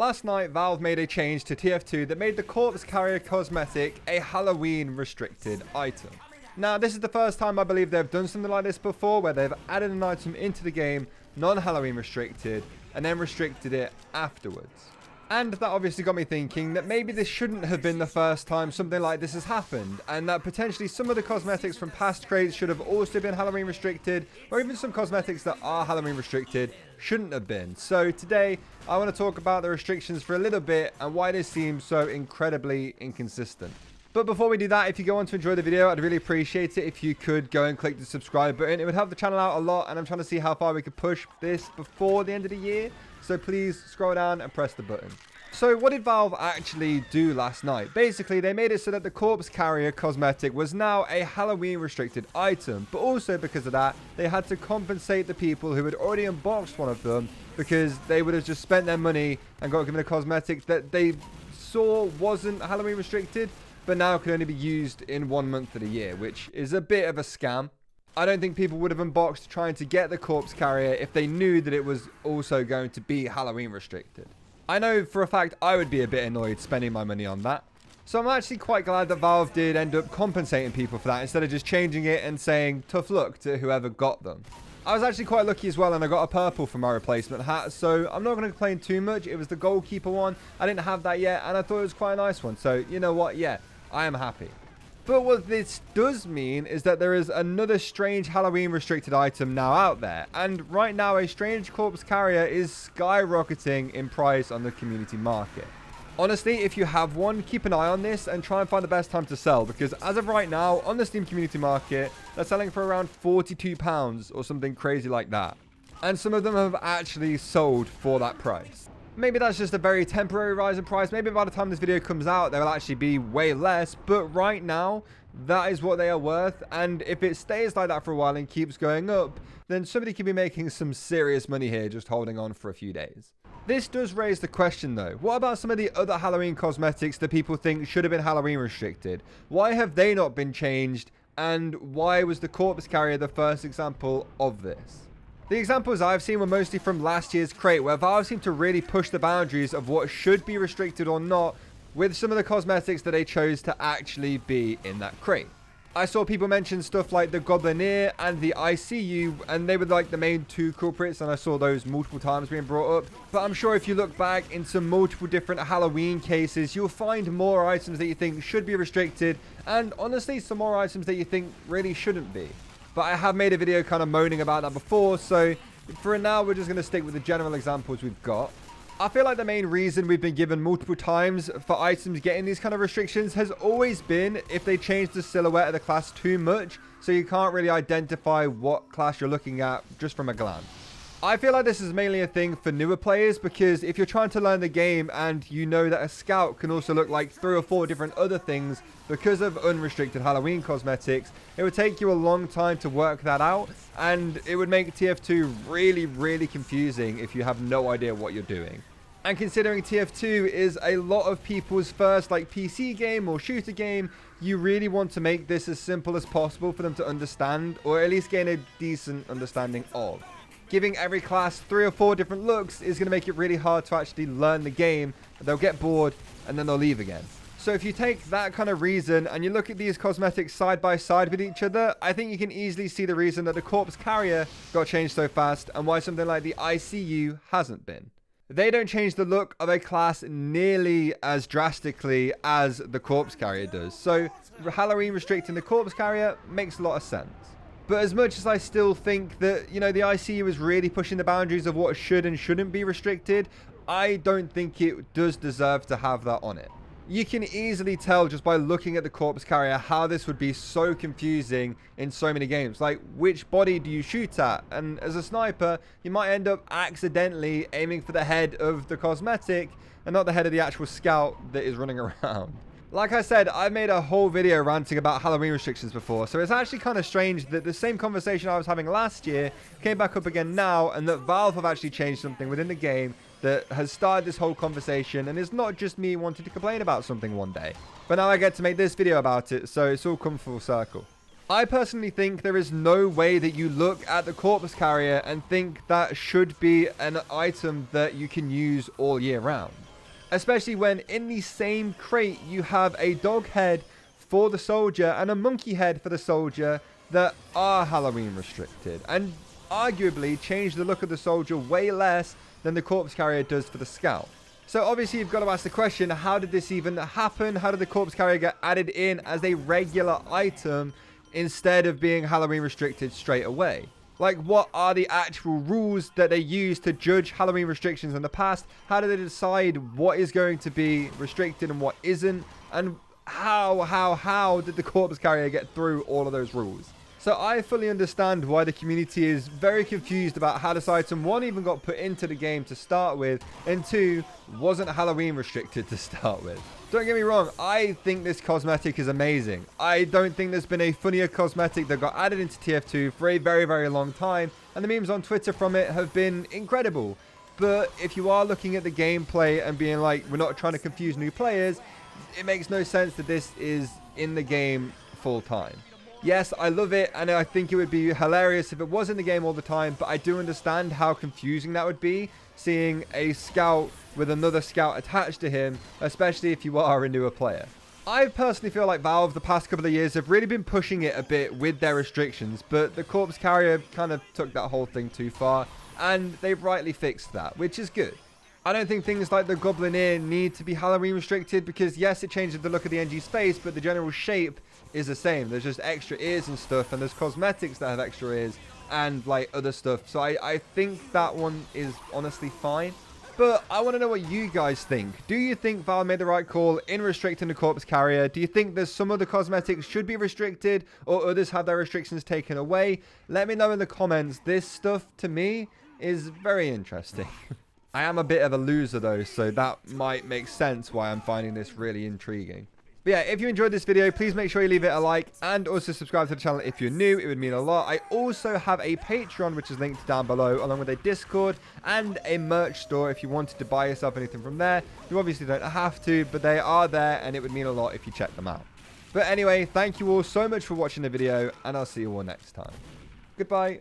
Last night, Valve made a change to TF2 that made the Corpse Carrier cosmetic a Halloween restricted item. Now, this is the first time I believe they've done something like this before, where they've added an item into the game, non-Halloween restricted, and then restricted it afterwards. And that obviously got me thinking that maybe this shouldn't have been the first time something like this has happened, and that potentially some of the cosmetics from past crates should have also been Halloween restricted, or even some cosmetics that are Halloween restricted shouldn't have been. So today, I want to talk about the restrictions for a little bit and why this seems so incredibly inconsistent. But before we do that, if you go on to enjoy the video, I'd really appreciate it if you could go and click the subscribe button. It would help the channel out a lot, and I'm trying to see how far we could push this before the end of the year. So please scroll down and press the button. So what did Valve actually do last night? Basically, they made it so that the Corpse Carrier cosmetic was now a Halloween restricted item. But also because of that, they had to compensate the people who had already unboxed one of them, because they would have just spent their money and got given a cosmetic that they saw wasn't Halloween restricted, but now can only be used in 1 month of the year, which is a bit of a scam. I don't think people would have unboxed trying to get the Corpse Carrier if they knew that it was also going to be Halloween restricted. I know for a fact I would be a bit annoyed spending my money on that. So I'm actually quite glad that Valve did end up compensating people for that instead of just changing it and saying tough luck to whoever got them. I was actually quite lucky as well, and I got a purple for my replacement hat, so I'm not going to complain too much. It was the goalkeeper one. I didn't have that yet, and I thought it was quite a nice one. So you know what? Yeah, I am happy. But what this does mean is that there is another strange Halloween restricted item now out there. And right now, a strange Corpse Carrier is skyrocketing in price on the community market. Honestly, if you have one, keep an eye on this and try and find the best time to sell. Because as of right now, on the Steam community market, they're selling for around £42 or something crazy like that. And some of them have actually sold for that price. Maybe that's just a very temporary rise in price. Maybe by the time this video comes out, they will actually be way less. But right now, that is what they are worth. And if it stays like that for a while and keeps going up, then somebody could be making some serious money here just holding on for a few days. This does raise the question though. What about some of the other Halloween cosmetics that people think should have been Halloween restricted? Why have they not been changed? And why was the Corpse Carrier the first example of this? The examples I've seen were mostly from last year's crate, where Valve seemed to really push the boundaries of what should be restricted or not with some of the cosmetics that they chose to actually be in that crate. I saw people mention stuff like the Goblin Ear and the ICU, and they were like the main two culprits, and I saw those multiple times being brought up. But I'm sure if you look back into multiple different Halloween cases, you'll find more items that you think should be restricted, and honestly, some more items that you think really shouldn't be. But I have made a video kind of moaning about that before, so for now, we're just going to stick with the general examples we've got. I feel like the main reason we've been given multiple times for items getting these kind of restrictions has always been if they change the silhouette of the class too much, so you can't really identify what class you're looking at just from a glance. I feel like this is mainly a thing for newer players, because if you're trying to learn the game and you know that a scout can also look like 3 or 4 different other things because of unrestricted Halloween cosmetics, it would take you a long time to work that out, and it would make TF2 really, really confusing if you have no idea what you're doing. And considering TF2 is a lot of people's first PC game or shooter game, you really want to make this as simple as possible for them to understand, or at least gain a decent understanding of. Giving every class 3 or 4 different looks is going to make it really hard to actually learn the game. They'll get bored and then they'll leave again. So if you take that kind of reason and you look at these cosmetics side by side with each other, I think you can easily see the reason that the Corpse Carrier got changed so fast and why something like the ICU hasn't been. They don't change the look of a class nearly as drastically as the Corpse Carrier does. So Halloween restricting the Corpse Carrier makes a lot of sense. But as much as I still think that, the ICU is really pushing the boundaries of what should and shouldn't be restricted, I don't think it does deserve to have that on it. You can easily tell just by looking at the Corpse Carrier how this would be so confusing in so many games. Like, which body do you shoot at? And as a sniper, you might end up accidentally aiming for the head of the cosmetic and not the head of the actual scout that is running around. Like I said, I've made a whole video ranting about Halloween restrictions before, so it's actually kind of strange that the same conversation I was having last year came back up again now, and that Valve have actually changed something within the game that has started this whole conversation, and it's not just me wanting to complain about something one day. But now I get to make this video about it, so it's all come full circle. I personally think there is no way that you look at the Corpse Carrier and think that should be an item that you can use all year round. Especially when in the same crate you have a dog head for the soldier and a monkey head for the soldier that are Halloween restricted, and arguably change the look of the soldier way less than the corpse carrier does for the scout. So obviously you've got to ask the question, how did this even happen? How did the corpse carrier get added in as a regular item instead of being Halloween restricted straight away? Like, what are the actual rules that they use to judge Halloween restrictions in the past? How do they decide what is going to be restricted and what isn't? And how did the corpse carrier get through all of those rules? So I fully understand why the community is very confused about how this item, one, even got put into the game to start with, and two, wasn't Halloween restricted to start with. Don't get me wrong, I think this cosmetic is amazing. I don't think there's been a funnier cosmetic that got added into TF2 for a very, very long time, and the memes on Twitter from it have been incredible. But if you are looking at the gameplay and being like, we're not trying to confuse new players, it makes no sense that this is in the game full time. Yes, I love it, and I think it would be hilarious if it was in the game all the time, but I do understand how confusing that would be, seeing a scout with another scout attached to him, especially if you are a newer player. I personally feel like Valve the past couple of years have really been pushing it a bit with their restrictions, but the corpse carrier kind of took that whole thing too far, and they've rightly fixed that, which is good. I don't think things like the Goblin Ear need to be Halloween restricted because, yes, it changes the look of the NG space, but the general shape is the same. There's just extra ears and stuff, and there's cosmetics that have extra ears and, like, other stuff. So I think that one is honestly fine. But I want to know what you guys think. Do you think Valve made the right call in restricting the corpse carrier? Do you think there's some other cosmetics should be restricted or others have their restrictions taken away? Let me know in the comments. This stuff, to me, is very interesting. I am a bit of a loser though, so that might make sense why I'm finding this really intriguing. But yeah, if you enjoyed this video, please make sure you leave it a like and also subscribe to the channel if you're new. It would mean a lot. I also have a Patreon, which is linked down below, along with a Discord and a merch store if you wanted to buy yourself anything from there. You obviously don't have to, but they are there and it would mean a lot if you check them out. But anyway, thank you all so much for watching the video, and I'll see you all next time. Goodbye.